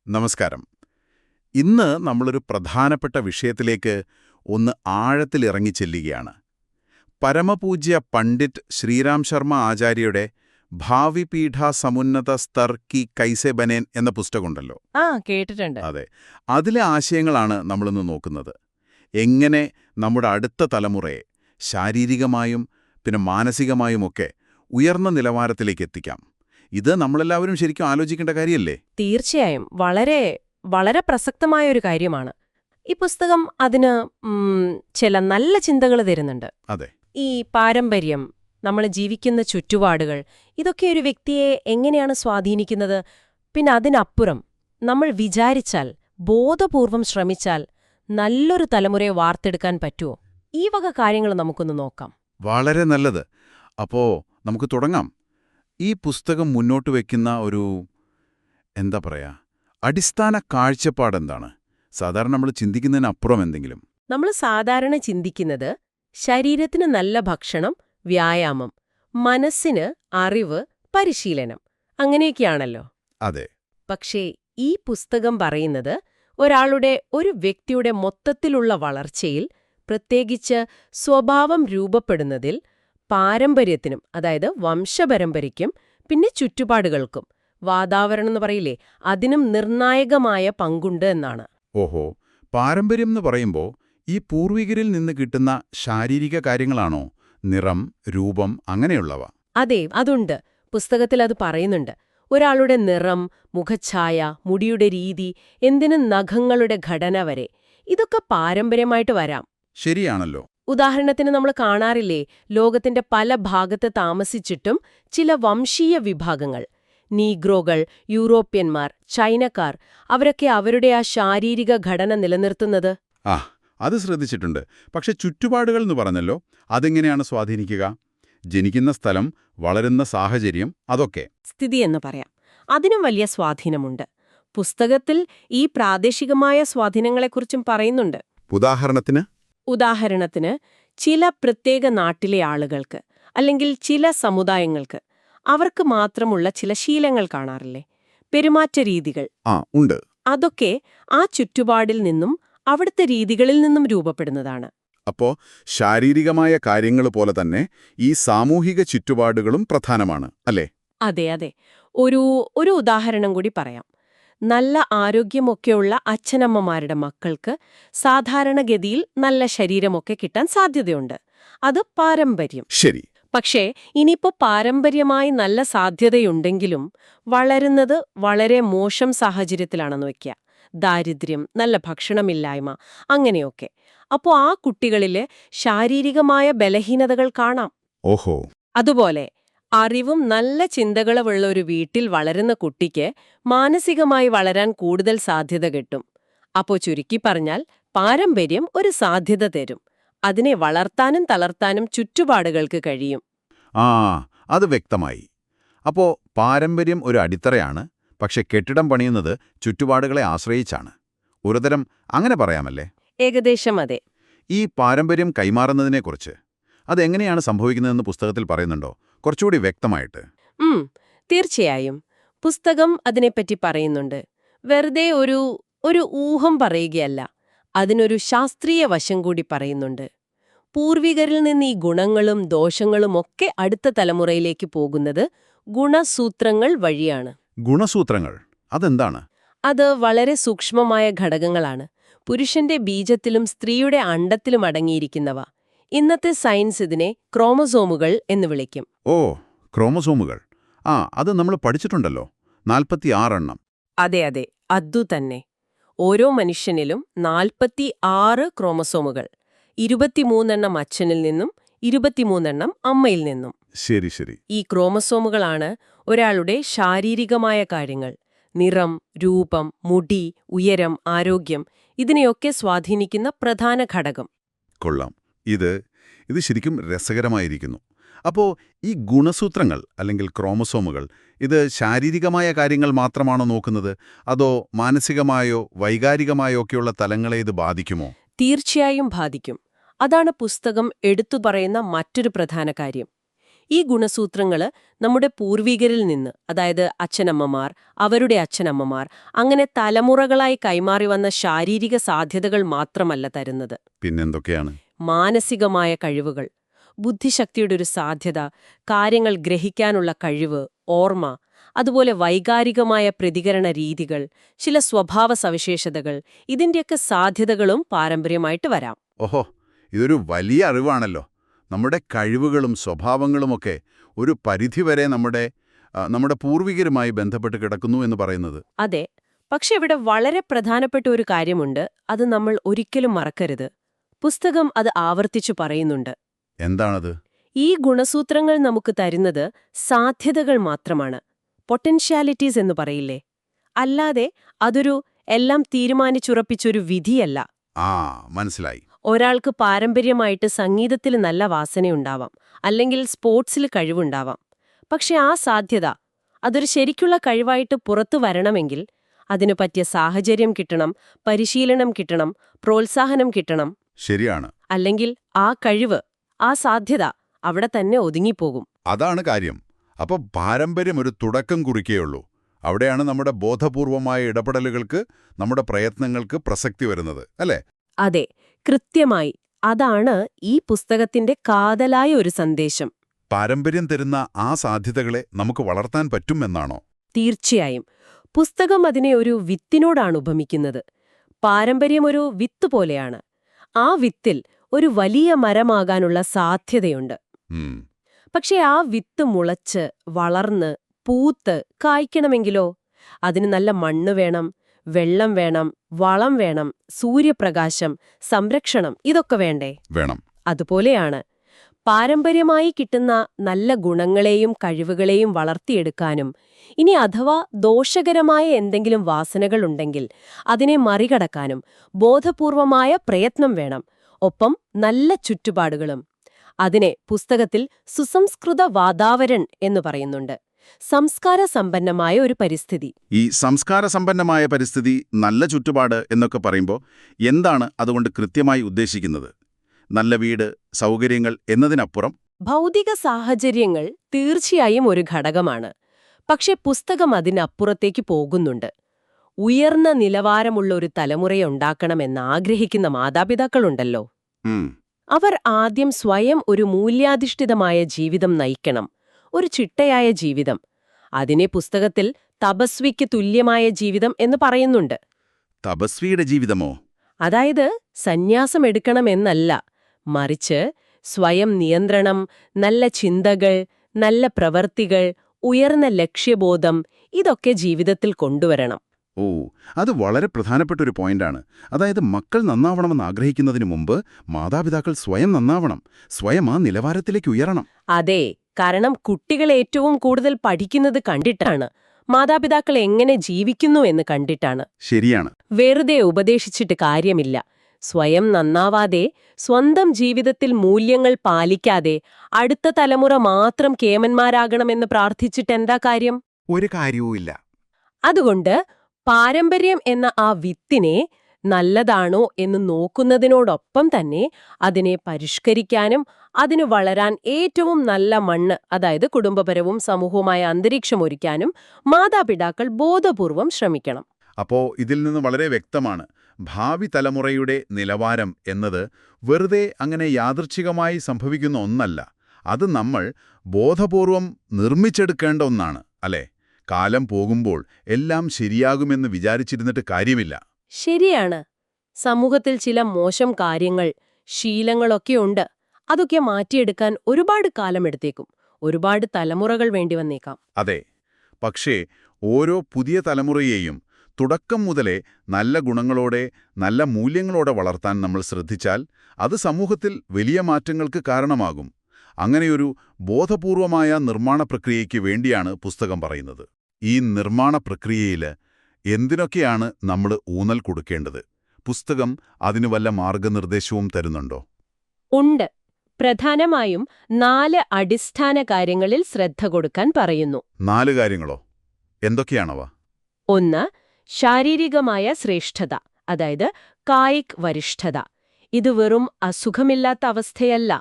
നമസ്കാരം. ഇന്ന് നമ്മളൊരു പ്രധാനപ്പെട്ട വിഷയത്തിലേക്ക് ഒന്ന് ആഴത്തിലിറങ്ങി ചെല്ലുകയാണ്. പരമപൂജ്യ പണ്ഡിറ്റ് ശ്രീരാം ശർമ്മ ആചാര്യയുടെ ഭാവി പീഠ സമുന്നത സ്തർ കി കൈസെ ബനേൻ എന്ന പുസ്തകമുണ്ടല്ലോ. കേട്ടിട്ടുണ്ട്. അതെ, അതിലെ ആശയങ്ങളാണ് നമ്മളിന്ന് നോക്കുന്നത്. എങ്ങനെ നമ്മുടെ അടുത്ത തലമുറയെ ശാരീരികമായും പിന്നെ മാനസികമായുമൊക്കെ ഉയർന്ന നിലവാരത്തിലേക്ക് എത്തിക്കാം. ഇത് നമ്മളെല്ലാവരും ശരിക്കും ആലോചിക്കേണ്ട കാര്യമല്ലേ? തീർച്ചയായും വളരെ വളരെ പ്രസക്തമായ ഒരു കാര്യമാണ്. ഈ പുസ്തകം അതിന് ചില നല്ല ചിന്തകൾ തരുന്നുണ്ട്. അതെ, ഈ പാരമ്പര്യം, നമ്മൾ ജീവിക്കുന്ന ചുറ്റുപാടുകൾ, ഇതൊക്കെ ഒരു വ്യക്തിയെ എങ്ങനെയാണ് സ്വാധീനിക്കുന്നത്? പിന്നെ അതിനപ്പുറം നമ്മൾ വിചാരിച്ചാൽ, ബോധപൂർവം ശ്രമിച്ചാൽ നല്ലൊരു തലമുറയെ വാർത്തെടുക്കാൻ പറ്റുമോ? ഈ വക കാര്യങ്ങൾ നമുക്കൊന്ന് നോക്കാം. വളരെ നല്ലത്. അപ്പോ നമുക്ക് തുടങ്ങാം. ഈ പുസ്തകം മുന്നോട്ട് വയ്ക്കുന്ന ഒരു എന്താ പറയാ അടിസ്ഥാന കാഴ്ചപ്പാടെന്താണ്? സാധാരണ നമ്മൾ ചിന്തിക്കുന്നതിനപ്പുറം എന്തെങ്കിലും? നമ്മൾ സാധാരണ ചിന്തിക്കുന്നത് ശരീരത്തിന് നല്ല ഭക്ഷണം, വ്യായാമം, മനസ്സിന് അറിവ്, പരിശീലനം, അങ്ങനെയൊക്കെയാണല്ലോ. അതെ. പക്ഷേ ഈ പുസ്തകം പറയുന്നത് ഒരു വ്യക്തിയുടെ മൊത്തത്തിലുള്ള വളർച്ചയിൽ, പ്രത്യേകിച്ച് സ്വഭാവം രൂപപ്പെടുന്നതിൽ പാരമ്പര്യത്തിനും, അതായത് വംശപരമ്പരയ്ക്കും പിന്നെ ചുറ്റുപാടുകൾക്കും, വാതാവരണം എന്ന് പറയില്ലേ, അതിനും നിർണായകമായ പങ്കുണ്ട് എന്നാണ്. ഓഹോ, പാരമ്പര്യം എന്ന് പറയുമ്പോൾ ഈ പൂർവികരിൽ നിന്ന് കിട്ടുന്ന ശാരീരിക കാര്യങ്ങളാണോ? നിറം, രൂപം, അങ്ങനെയുള്ളവ? അതെ, അതുണ്ട്. പുസ്തകത്തിൽ അത് പറയുന്നുണ്ട്. ഒരാളുടെ നിറം, മുഖഛായ, മുടിയുടെ രീതി, എന്തിനും നഖങ്ങളുടെ ഘടന വരെ, ഇതൊക്കെ പാരമ്പര്യമായിട്ട് വരാം. ശരിയാണല്ലോ. ഉദാഹരണത്തിന് നമ്മൾ കാണാറില്ലേ, ലോകത്തിന്റെ പല ഭാഗത്ത് താമസിച്ചിട്ടും ചില വംശീയ വിഭാഗങ്ങൾ, നീഗ്രോകൾ, യൂറോപ്യന്മാർ, ചൈനക്കാർ, അവരൊക്കെ അവരുടെ ആ ശാരീരിക ഘടന നിലനിർത്തുന്നത്. അത് ശ്രദ്ധിച്ചിട്ടുണ്ട്. പക്ഷെ ചുറ്റുപാടുകൾ എന്ന് പറഞ്ഞല്ലോ, അതെങ്ങനെയാണ് സ്വാധീനിക്കുക? ജനിക്കുന്ന സ്ഥലം, വളരുന്ന സാഹചര്യം, അതൊക്കെ സ്ഥിതിയെന്ന് പറയാം. അതിനും വലിയ സ്വാധീനമുണ്ട്. പുസ്തകത്തിൽ ഈ പ്രാദേശികമായ സ്വാധീനങ്ങളെക്കുറിച്ചും പറയുന്നുണ്ട്. ഉദാഹരണത്തിന് ചില പ്രത്യേക നാട്ടിലെ ആളുകൾക്ക് അല്ലെങ്കിൽ ചില സമുദായങ്ങൾക്ക് അവർക്ക് മാത്രമുള്ള ചില ശീലങ്ങൾ കാണാറില്ലേ, പെരുമാറ്റ രീതികൾ. ഉണ്ട്. അതൊക്കെ ആ ചുറ്റുപാടിൽ നിന്നും അവിടുത്തെ രീതികളിൽ നിന്നും രൂപപ്പെടുന്നതാണ്. അപ്പോ ശാരീരികമായ കാര്യങ്ങൾ പോലെ തന്നെ ഈ സാമൂഹിക ചുറ്റുപാടുകളും പ്രധാനമാണ്, അല്ലേ? അതെ അതെ. ഒരു ഉദാഹരണം കൂടി പറയാം. നല്ല ആരോഗ്യമൊക്കെയുള്ള അച്ഛനമ്മമാരുടെ മക്കൾക്ക് സാധാരണഗതിയിൽ നല്ല ശരീരമൊക്കെ കിട്ടാൻ സാധ്യതയുണ്ട്. അത് പാരമ്പര്യം. ശരി. പക്ഷേ ഇനിയിപ്പോ പാരമ്പര്യമായി നല്ല സാധ്യതയുണ്ടെങ്കിലും വളരുന്നത് വളരെ മോശം സാഹചര്യത്തിലാണെന്ന് വയ്ക്കുക. ദാരിദ്ര്യം, നല്ല ഭക്ഷണമില്ലായ്മ, അങ്ങനെയൊക്കെ. അപ്പോൾ ആ കുട്ടികളിലെ ശാരീരികമായ ബലഹീനതകൾ കാണാം. ഓഹോ. അതുപോലെ അറിവും നല്ല ചിന്തകളുമുള്ള ഒരു വീട്ടിൽ വളരുന്ന കുട്ടിക്ക് മാനസികമായി വളരാൻ കൂടുതൽ സാധ്യത കിട്ടും. അപ്പോ ചുരുക്കി പറഞ്ഞാൽ പാരമ്പര്യം ഒരു സാധ്യത തരും. അതിനെ വളർത്താനും തളർത്താനും ചുറ്റുപാടുകൾക്ക് കഴിയും. അത് വ്യക്തമായി. അപ്പോ പാരമ്പര്യം ഒരു അടിത്തറയാണ്, പക്ഷെ കെട്ടിടം പണിയുന്നത് ചുറ്റുപാടുകളെ ആശ്രയിച്ചാണ്. ഒരുതരം അങ്ങനെ പറയാമല്ലേ? ഏകദേശം അതെ. ഈ പാരമ്പര്യം കൈമാറുന്നതിനെക്കുറിച്ച് അതെങ്ങനെയാണ് സംഭവിക്കുന്നതെന്ന് പുസ്തകത്തിൽ പറയുന്നുണ്ടോ? കുറച്ചുകൂടി വ്യക്തമായിട്ട്. തീർച്ചയായും. പുസ്തകം അതിനെപ്പറ്റി പറയുന്നുണ്ട്. വെറുതെ ഒരു ഊഹം പറയുകയല്ല, അതിനൊരു ശാസ്ത്രീയ വശം കൂടി പറയുന്നുണ്ട്. പൂർവികരിൽ നിന്ന് ഈ ഗുണങ്ങളും ദോഷങ്ങളും ഒക്കെ അടുത്ത തലമുറയിലേക്ക് പോകുന്നത് ഗുണസൂത്രങ്ങൾ വഴിയാണ്. ഗുണസൂത്രങ്ങൾ അതെന്താണ്? അത് വളരെ സൂക്ഷ്മമായ ഘടകങ്ങളാണ്. പുരുഷന്റെ ബീജത്തിലും സ്ത്രീയുടെ അണ്ഡത്തിലും അടങ്ങിയിരിക്കുന്നവ. ഇന്നത്തെ സയൻസ് ഇതിനെ ക്രോമസോമുകൾ എന്ന് വിളിക്കും. ക്രോമസോമുകൾ. അത് നമ്മൾ പഠിച്ചിട്ടുണ്ടല്ലോ, 46 എണ്ണം. അതെ അതെ, അതുതന്നെ. ഓരോ മനുഷ്യനിലും 46 ക്രോമസോമുകൾ. 23 എണ്ണം അച്ഛനിൽ നിന്നും 23 എണ്ണം അമ്മയിൽ നിന്നും. ശരി ശരി. ഈ ക്രോമസോമുകളാണ് ഒരാളുടെ ശാരീരികമായ കാര്യങ്ങൾ, നിറം, രൂപം, മുടി, ഉയരം, ആരോഗ്യം, ഇതിനെയൊക്കെ സ്വാധീനിക്കുന്ന പ്രധാന ഘടകം. കൊള്ളാം. ഇത് ശരിക്കും രസകരമായിരിക്കുന്നു. അപ്പോ ഈ ഗുണസൂത്രങ്ങൾ അല്ലെങ്കിൽ ക്രോമസോമുകൾ ഇത് ശാരീരികമായ കാര്യങ്ങൾ മാത്രമാണോ നോക്കുന്നത്, അതോ മാനസികമായോ വൈകാരികമായോ ഒക്കെയുള്ള തലങ്ങളെ ഇത് ബാധിക്കുമോ? തീർച്ചയായും ബാധിക്കും. അതാണ് പുസ്തകം എടുത്തു പറയുന്ന മറ്റൊരു പ്രധാന കാര്യം. ഈ ഗുണസൂത്രങ്ങൾ നമ്മുടെ പൂർവികരിൽ നിന്ന്, അതായത് അച്ഛനമ്മമാർ, അവരുടെ അച്ഛനമ്മമാർ, അങ്ങനെ തലമുറകളായി കൈമാറി വന്ന ശാരീരിക സാധ്യതകൾ മാത്രമല്ല തരുന്നത്. പിന്നെന്തൊക്കെയാണ്? മാനസികമായ കഴിവുകൾ, ബുദ്ധിശക്തിയുടെ ഒരു സാധ്യത, കാര്യങ്ങൾ ഗ്രഹിക്കാനുള്ള കഴിവ്, ഓർമ്മ, അതുപോലെ വൈകാരികമായ പ്രതികരണ രീതികൾ, ചില സ്വഭാവ സവിശേഷതകൾ, ഇതിന്റെയൊക്കെ സാധ്യതകളും പാരമ്പര്യമായിട്ട് വരാം. ഓഹോ, ഇതൊരു വലിയ അറിവാണല്ലോ. നമ്മുടെ കഴിവുകളും സ്വഭാവങ്ങളുമൊക്കെ ഒരു പരിധിവരെ നമ്മുടെ പൂർവികരുമായി ബന്ധപ്പെട്ട് കിടക്കുന്നു എന്ന് പറയുന്നത്. അതെ, പക്ഷെ ഇവിടെ വളരെ പ്രധാനപ്പെട്ട ഒരു കാര്യമുണ്ട്, അത് നമ്മൾ ഒരിക്കലും മറക്കരുത്. പുസ്തകം അത് ആവർത്തിച്ചു പറയുന്നുണ്ട്. എന്താണത്? ഈ ഗുണസൂത്രങ്ങൾ നമുക്ക് തരുന്നത് സാധ്യതകൾ മാത്രമാണ്, പൊട്ടൻഷ്യാലിറ്റീസ് എന്ന് പറയില്ലേ, അല്ലാതെ അതൊരു എല്ലാം തീരുമാനിച്ചുറപ്പിച്ചൊരു വിധിയല്ല. ആ, മനസ്സിലായി. ഒരാൾക്ക് പാരമ്പര്യമായിട്ട് സംഗീതത്തിൽ നല്ല വാസനയുണ്ടാവാം, അല്ലെങ്കിൽ സ്പോർട്സിൽ കഴിവുണ്ടാവാം. പക്ഷെ ആ സാധ്യത അതൊരു ശരിക്കുള്ള കഴിവായിട്ട് പുറത്തു വരണമെങ്കിൽ അതിനു പറ്റിയ സാഹചര്യം കിട്ടണം, പരിശീലനം കിട്ടണം, പ്രോത്സാഹനം കിട്ടണം. ശരിയാണ്. അല്ലെങ്കിൽ ആ കഴിവ്, ആ സാധ്യത അവിടെ തന്നെ ഒതുങ്ങിപ്പോകും. അതാണ് കാര്യം. അപ്പൊ പാരമ്പര്യം ഒരു തുടക്കം കുറിക്കേയുള്ളൂ. അവിടെയാണ് നമ്മുടെ ബോധപൂർവമായ ഇടപെടലുകൾക്ക്, നമ്മുടെ പ്രയത്നങ്ങൾക്ക് പ്രസക്തി വരുന്നത്, അല്ലേ? അതെ, കൃത്യമായി. അതാണ് ഈ പുസ്തകത്തിന്റെ കാതലായ ഒരു സന്ദേശം. പാരമ്പര്യം തരുന്ന ആ സാധ്യതകളെ നമുക്ക് വളർത്താൻ പറ്റും എന്നാണോ? തീർച്ചയായും. പുസ്തകം അതിനെ ഒരു വിത്തിനോടാണ് ഉപമിക്കുന്നത്. പാരമ്പര്യം ഒരു വിത്ത് പോലെയാണ്. ആ വിത്തിൽ ഒരു വലിയ മരമാകാനുള്ള സാധ്യതയുണ്ട്. പക്ഷെ ആ വിത്ത് മുളച്ച്, വളർന്ന്, പൂത്ത് കായ്ക്കണമെങ്കിലോ അതിന് നല്ല മണ്ണ് വേണം, വെള്ളം വേണം, വളം വേണം, സൂര്യപ്രകാശം, സംരക്ഷണം, ഇതൊക്കെ വേണ്ടേ? വേണം. അതുപോലെയാണ് പാരമ്പര്യമായി കിട്ടുന്ന നല്ല ഗുണങ്ങളെയും കഴിവുകളെയും വളർത്തിയെടുക്കാനും, ഇനി അഥവാ ദോഷകരമായ എന്തെങ്കിലും വാസനകളുണ്ടെങ്കിൽ അതിനെ മറികടക്കാനും ബോധപൂർവമായ പ്രയത്നം വേണം, ഒപ്പം നല്ല ചുറ്റുപാടുകളും. അതിനെ പുസ്തകത്തിൽ സുസംസ്കൃത വാതാവരൺ എന്ന് പറയുന്നുണ്ട്. സംസ്കാരസമ്പന്നമായ ഒരു പരിസ്ഥിതി. ഈ സംസ്കാരസമ്പന്നമായ പരിസ്ഥിതി, നല്ല ചുറ്റുപാട് എന്നൊക്കെ പറയുമ്പോൾ എന്താണ് അതുകൊണ്ട് കൃത്യമായി ഉദ്ദേശിക്കുന്നത്? നല്ല വീട്, സൗകര്യങ്ങൾ എന്നതിനപ്പുറം ഭൗതിക സാഹചര്യങ്ങൾ തീർച്ചയായും ഒരു ഘടകമാണ്. പക്ഷെ പുസ്തകം അതിനപ്പുറത്തേക്ക് പോകുന്നുണ്ട്. ഉയർന്ന നിലവാരമുള്ള ഒരു തലമുറയുണ്ടാക്കണമെന്ന് ആഗ്രഹിക്കുന്ന മാതാപിതാക്കളുണ്ടല്ലോ, അവർ ആദ്യം സ്വയം ഒരു മൂല്യാധിഷ്ഠിതമായ ജീവിതം നയിക്കണം, ഒരു ചിട്ടയായ ജീവിതം. അതിനെ പുസ്തകത്തിൽ തപസ്വിക്ക് തുല്യമായ ജീവിതം എന്ന് പറയുന്നുണ്ട്. തപസ്വിയുടെ ജീവിതമോ? അതായത് സന്യാസം എടുക്കണമെന്നല്ല, മറിച്ച് സ്വയം നിയന്ത്രണം, നല്ല ചിന്തകൾ, നല്ല പ്രവൃത്തികൾ, ഉയർന്ന ലക്ഷ്യബോധം, ഇതൊക്കെ ജീവിതത്തിൽ കൊണ്ടുവരണം. ഓ, അത് വളരെ പ്രധാനപ്പെട്ട ഒരു പോയിന്റാണ്. അതായത് മക്കൾ നന്നാവണമെന്ന് ആഗ്രഹിക്കുന്നതിന് മുമ്പ് മാതാപിതാക്കൾ സ്വയം നന്നാവണം, സ്വയം ആ നിലവാരത്തിലേക്ക് ഉയരണം. അതെ, കാരണം കുട്ടികൾ ഏറ്റവും കൂടുതൽ പഠിക്കുന്നത് കണ്ടിട്ടാണ്, മാതാപിതാക്കൾ എങ്ങനെ ജീവിക്കുന്നു എന്ന് കണ്ടിട്ടാണ്. ശരിയാണ്. വെറുതെ ഉപദേശിച്ചിട്ട് കാര്യമില്ല. സ്വയം നന്നാവാതെ, സ്വന്തം ജീവിതത്തിൽ മൂല്യങ്ങൾ പാലിക്കാതെ അടുത്ത തലമുറ മാത്രം കേമന്മാരാകണമെന്ന് പ്രാർത്ഥിച്ചിട്ടെന്താ കാര്യം? ഒരു കാര്യവുമില്ല. അതുകൊണ്ട് പാരമ്പര്യം എന്ന ആ വിത്തിനെ നല്ലതാണോ എന്ന് നോക്കുന്നതിനോടൊപ്പം തന്നെ അതിനെ പരിഷ്കരിക്കാനും അതിനു വളരാൻ ഏറ്റവും നല്ല മണ്ണ്, അതായത് കുടുംബപരവും സമൂഹവുമായ അന്തരീക്ഷമൊരുക്കാനും മാതാപിതാക്കൾ ബോധപൂർവം ശ്രമിക്കണം. അപ്പോ ഇതിൽ നിന്ന് വളരെ വ്യക്തമാണ്, ഭാവി തലമുറയുടെ നിലവാരം എന്നത് വെറുതെ അങ്ങനെ യാദൃച്ഛികമായി സംഭവിക്കുന്ന ഒന്നല്ല. അത് നമ്മൾ ബോധപൂർവം നിർമ്മിച്ചെടുക്കേണ്ട ഒന്നാണ്, അല്ലേ? കാലം പോകുമ്പോൾ എല്ലാം ശരിയാകുമെന്ന് വിചാരിച്ചിരുന്നിട്ട് കാര്യമില്ല. ശരിയാണ്. സമൂഹത്തിൽ ചില മോശം കാര്യങ്ങൾ, ശീലങ്ങളൊക്കെയുണ്ട്. അതൊക്കെ മാറ്റിയെടുക്കാൻ ഒരുപാട് കാലമെടുത്തേക്കും, ഒരുപാട് തലമുറകൾ വേണ്ടി വന്നേക്കാം. അതെ. പക്ഷേ ഓരോ പുതിയ തലമുറയെയും തുടക്കം മുതലേ നല്ല ഗുണങ്ങളോടെ, നല്ല മൂല്യങ്ങളോടെ വളർത്താൻ നമ്മൾ ശ്രദ്ധിച്ചാൽ അത് സമൂഹത്തിൽ വലിയ മാറ്റങ്ങൾക്ക് കാരണമാകും. അങ്ങനെയൊരു ബോധപൂർവമായ നിർമ്മാണ പ്രക്രിയയ്ക്ക് വേണ്ടിയാണ് പുസ്തകം പറയുന്നത്. ഈ നിർമ്മാണ പ്രക്രിയയിൽ എന്തിനൊക്കെയാണ് നമ്മൾ ഊന്നൽ കൊടുക്കേണ്ടത്? പുസ്തകം അതിന് വല്ല മാർഗനിർദ്ദേശവും തരുന്നുണ്ടോ? ഉണ്ട്. പ്രധാനമായും 4 അടിസ്ഥാന കാര്യങ്ങളിൽ ശ്രദ്ധ കൊടുക്കാൻ പറയുന്നു. 4 കാര്യങ്ങളോ? എന്തൊക്കെയാണവ? 1. ശാരീരികമായ ശ്രേഷ്ഠത, അതായത് കായിക് വരിഷ്ഠത. ഇത് വെറും അസുഖമില്ലാത്ത അവസ്ഥയല്ല,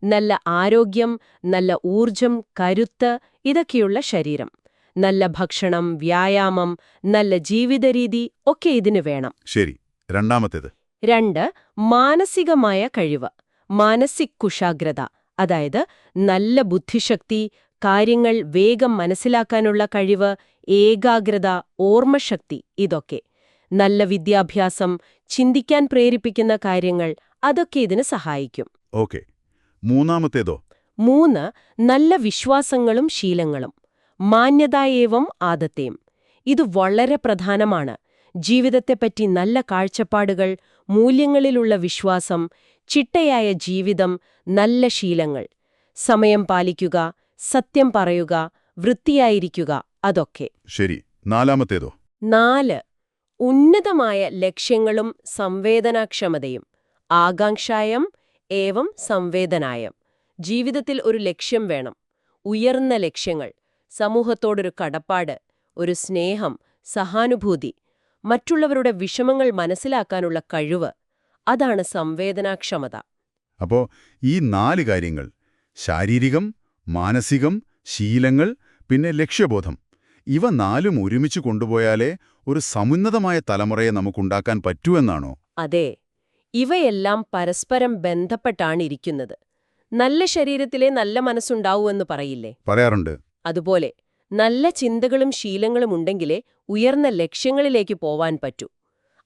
നല്ല ആരോഗ്യം, നല്ല ഊർജം, കരുത്ത്, ഇതൊക്കെയുള്ള ശരീരം. നല്ല ഭക്ഷണം, വ്യായാമം, നല്ല ജീവിതരീതി ഒക്കെ ഇതിന് വേണം. ശരി. രണ്ടാമത്തേത്? 2. മാനസികമായ കഴിവ്, മാനസിക് കുശാഗ്രത. അതായത് നല്ല ബുദ്ധിശക്തി, കാര്യങ്ങൾ വേഗം മനസ്സിലാക്കാനുള്ള കഴിവ്, ഏകാഗ്രത, ഓർമ്മശക്തി, ഇതൊക്കെ. നല്ല വിദ്യാഭ്യാസം, ചിന്തിക്കാൻ പ്രേരിപ്പിക്കുന്ന കാര്യങ്ങൾ, അതൊക്കെ ഇതിന് സഹായിക്കും. ഓക്കെ. മൂന്നാമത്തേതോ? 3. നല്ല വിശ്വാസങ്ങളും ശീലങ്ങളും, മാന്യതായേവം ആദത്തേം. ഇത് വളരെ പ്രധാനമാണ്. ജീവിതത്തെപ്പറ്റി നല്ല കാഴ്ചപ്പാടുകൾ, മൂല്യങ്ങളിലുള്ള വിശ്വാസം, ചിട്ടയായ ജീവിതം, നല്ല ശീലങ്ങൾ. സമയം പാലിക്കുക, സത്യം പറയുക, വൃത്തിയായിരിക്കുക, അതൊക്കെ. ശരി. നാലാമത്തേതോ? 4. ഉന്നതമായ ലക്ഷ്യങ്ങളും സംവേദനാക്ഷമതയും, ആകാംക്ഷായം ഏവം സംവേദനായം. ജീവിതത്തിൽ ഒരു ലക്ഷ്യം വേണം, ഉയർന്ന ലക്ഷ്യങ്ങൾ, സമൂഹത്തോടൊരു കടപ്പാട്, ഒരു സ്നേഹം, സഹാനുഭൂതി, മറ്റുള്ളവരുടെ വിഷമങ്ങൾ മനസ്സിലാക്കാനുള്ള കഴിവ്. അതാണ് സംവേദനാക്ഷമത. അപ്പോ ഈ 4 കാര്യങ്ങൾ, ശാരീരികം, മാനസികം, ശീലങ്ങൾ, പിന്നെ ലക്ഷ്യബോധം, ഇവ 4ഉം ഒരുമിച്ച് കൊണ്ടുപോയാലേ ഒരു സമുന്നതമായ തലമുറയെ നമുക്കുണ്ടാക്കാൻ പറ്റൂ എന്നാണോ? അതെ, ഇവയെല്ലാം പരസ്പരം ബന്ധപ്പെട്ടാണിരിക്കുന്നത്. നല്ല ശരീരത്തിലെ നല്ല മനസ്സുണ്ടാവൂവെന്ന് പറയില്ലേ? പറയാറുണ്ട്. അതുപോലെ നല്ല ചിന്തകളും ശീലങ്ങളും ഉണ്ടെങ്കിലേ ഉയർന്ന ലക്ഷ്യങ്ങളിലേക്ക് പോവാൻ പറ്റൂ.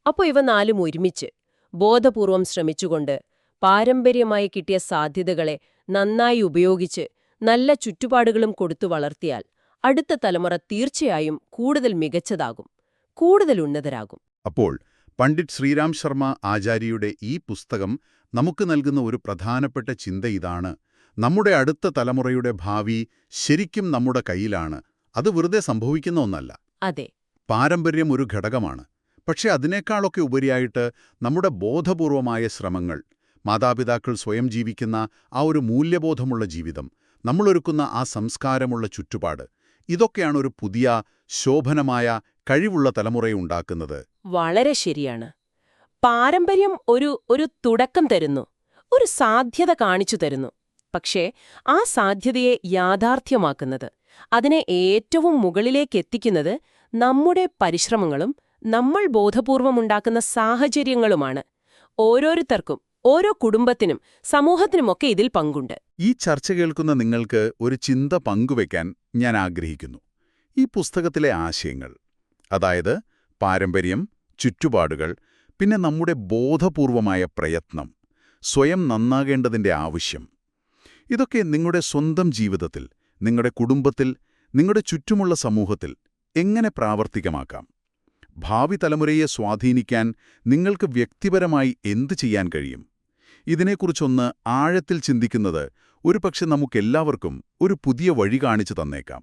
അപ്പോൾ ഇവ 4ഉം ഒരുമിച്ച് ബോധപൂർവം ശ്രമിച്ചുകൊണ്ട്, പാരമ്പര്യമായി കിട്ടിയ സാധ്യതകളെ നന്നായി ഉപയോഗിച്ച്, നല്ല ചുറ്റുപാടുകളും കൊടുത്തു വളർത്തിയാൽ അടുത്ത തലമുറ തീർച്ചയായും കൂടുതൽ മികച്ചതാകും, കൂടുതൽ ഉന്നതരാകും. അപ്പോൾ പണ്ഡിറ്റ് ശ്രീരാം ശർമ്മ ആചാര്യയുടെ ഈ പുസ്തകം നമുക്ക് നൽകുന്ന ഒരു പ്രധാനപ്പെട്ട ചിന്ത ഇതാണ്: നമ്മുടെ അടുത്ത തലമുറയുടെ ഭാവി ശരിക്കും നമ്മുടെ കയ്യിലാണ്. അത് വെറുതെ സംഭവിക്കുന്ന ഒന്നല്ല. അതെ, പാരമ്പര്യം ഒരു ഘടകമാണ്. പക്ഷെ അതിനേക്കാളൊക്കെ ഉപരിയായിട്ട് നമ്മുടെ ബോധപൂർവമായ ശ്രമങ്ങൾ, മാതാപിതാക്കൾ സ്വയം ജീവിക്കുന്ന ആ ഒരു മൂല്യബോധമുള്ള ജീവിതം, നമ്മളൊരുക്കുന്ന ആ സംസ്കാരമുള്ള ചുറ്റുപാട്, ഇതൊക്കെയാണ് ഒരു പുതിയ, ശോഭനമായ, കഴിവുള്ള തലമുറയുണ്ടാക്കുന്നത്. വളരെ ശരിയാണ്. പാരമ്പര്യം ഒരു തുടക്കം തരുന്നു, ഒരു സാധ്യത കാണിച്ചു തരുന്നു. പക്ഷേ ആ സാധ്യതയെ യാഥാർത്ഥ്യമാക്കുന്നത്, അതിനെ ഏറ്റവും മുകളിലേക്കെത്തിക്കുന്നത് നമ്മുടെ പരിശ്രമങ്ങളും നമ്മൾ ബോധപൂർവമുണ്ടാക്കുന്ന സാഹചര്യങ്ങളുമാണ്. ഓരോരുത്തർക്കും, ഓരോ കുടുംബത്തിനും സമൂഹത്തിനുമൊക്കെ ഇതിൽ പങ്കുണ്ട്. ഈ ചർച്ച കേൾക്കുന്ന നിങ്ങൾക്ക് ഒരു ചിന്ത പങ്കുവയ്ക്കാൻ ഞാൻ ആഗ്രഹിക്കുന്നു. ഈ പുസ്തകത്തിലെ ആശയങ്ങൾ, അതായത് പാരമ്പര്യം, ചുറ്റുപാടുകൾ, പിന്നെ നമ്മുടെ ബോധപൂർവമായ പ്രയത്നം, സ്വയം നന്നാകേണ്ടതിൻ്റെ ആവശ്യം, ഇതൊക്കെ നിങ്ങളുടെ സ്വന്തം ജീവിതത്തിൽ, നിങ്ങളുടെ കുടുംബത്തിൽ, നിങ്ങളുടെ ചുറ്റുമുള്ള സമൂഹത്തിൽ എങ്ങനെ പ്രാവർത്തികമാക്കാം? ഭാവി തലമുറയെ സ്വാധീനിക്കാൻ നിങ്ങൾക്ക് വ്യക്തിപരമായി എന്ത് ചെയ്യാൻ കഴിയും? ഇതിനെക്കുറിച്ചൊന്ന് ആഴത്തിൽ ചിന്തിക്കുന്നത് ഒരുപക്ഷെ നമുക്കെല്ലാവർക്കും ഒരു പുതിയ വഴി കാണിച്ചു തന്നേക്കാം.